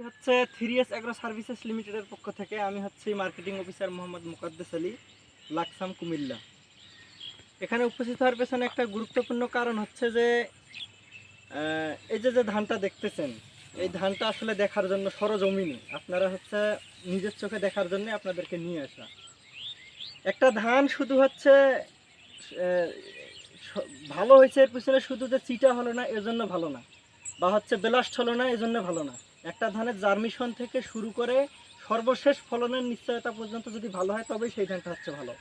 হচ্ছে 3S agro services লিমিটেডের পক্ষ থেকে আমি হচ্ছে মার্কেটিং অফিসার মোহাম্মদ মুকাদ্দেস আলী, লাকসাম, কুমিল্লা। এখানে উপস্থিত হওয়ার পেছনে একটা গুরুত্বপূর্ণ কারণ হচ্ছে যে এই যে ধানটা দেখতেছেন, এই ধানটা আসলে দেখার জন্য সরজমিনে আপনারা হচ্ছে নিজের চোখে দেখার জন্য আপনাদেরকে নিয়ে আসা। একটা ধান শুধু হচ্ছে ভালো হয়েছে এর পিছনে শুধু যে চিটা হলো না এজন্য ভালো না, বা হচ্ছে ব্লাস্ট হলো না এজন্য ভালো না। একটা ধানের জার্মিশন থেকে শুরু করে সর্বশেষ ফলনের নিশ্চয়তা পর্যন্ত যদি ভালো হয় তবেই সেই ধানটা হচ্ছে ভালো।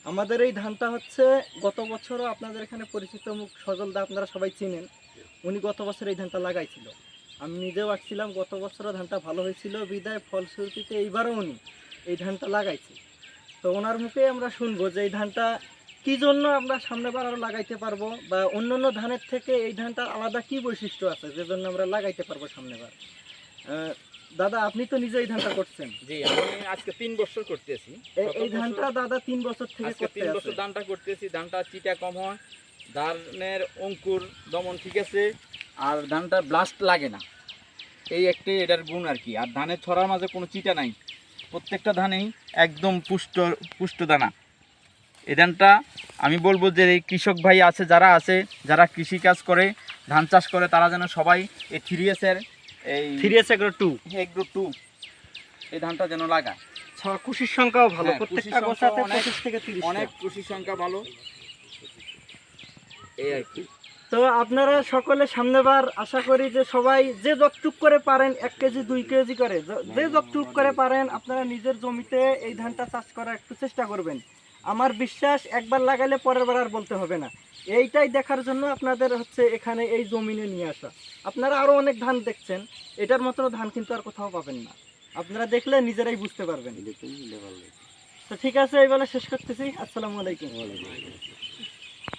আমাদের এই ধানটা হচ্ছে গত বছরও আপনাদের এখানে পরিচিত মুখ সজল দা, আপনারা সবাই চিনেন, উনি গত বছর এই ধানটা লাগাইছিল। আমি নিজেও আসছিলাম, গত বছরও ধানটা ভালো হয়েছিল বিদায় ফলশ্রুতিতে এইবারও উনি এই ধানটা লাগাইছে। তো ওনার মুখে আমরা শুনবো যে এই ধানটা কী জন্য আমরা সামনেবার আরও লাগাইতে পারবো, বা অন্য অন্য ধানের থেকে এই ধানটার আলাদা কী বৈশিষ্ট্য আছে যে জন্য আমরা লাগাইতে পারবো সামনেবার। দাদা, আপনি তো নিজে এই ধানটা করছেন। জি, আমি আজকে 3 বছর করতেছি। এই ধানটা দাদা 3 বছর থেকে আজকে 3 বছর ধানটা করতেছি। ধানটা চিটা কম হয়, ধানের অঙ্কুর দমন ঠিক আছে, আর ধানটা ব্লাস্ট লাগে না। এই একটাই এটার গুণ আর কি। আর ধানের ছড়ার মাঝে কোনো চিটা নাই, প্রত্যেকটা ধানেই একদম পুষ্ট দানা। এই ধানটা আমি বলবো যে এই কৃষক ভাই আছে যারা কৃষিকাজ করে, ধান চাষ করে, তারা যেন সবাই এই 3S এর এই 3S এগ্রো 2 এই ধানটা যেন লাগায়। কুশির সংখ্যাও ভালো, হ্যাঁ, প্রত্যেকটা গোছাতে 25 থেকে 30 অনেক কুশির সংখ্যা ভালো, এই আর কি। তো আপনারা সকলে সামনেবার আশা করি যে সবাই যে যতটুক করে পারেন 1 কেজি 2 কেজি করে যে যতটুক করে পারেন আপনারা নিজের জমিতে এই ধানটা চাষ করার একটু চেষ্টা করবেন। আমার বিশ্বাস একবার লাগালে পরের বার আর বলতে হবে না। এইটাই দেখার জন্য আপনাদের হচ্ছে এখানে এই জমিনে নিয়ে আসা। আপনারা আরও অনেক ধান দেখছেন, এটার মতো ধান কিন্তু আর কোথাও পাবেন না। আপনারা দেখলে নিজেরাই বুঝতে পারবেন। তো ঠিক আছে, এই বলে শেষ করতেছি। আসসালামু আলাইকুম।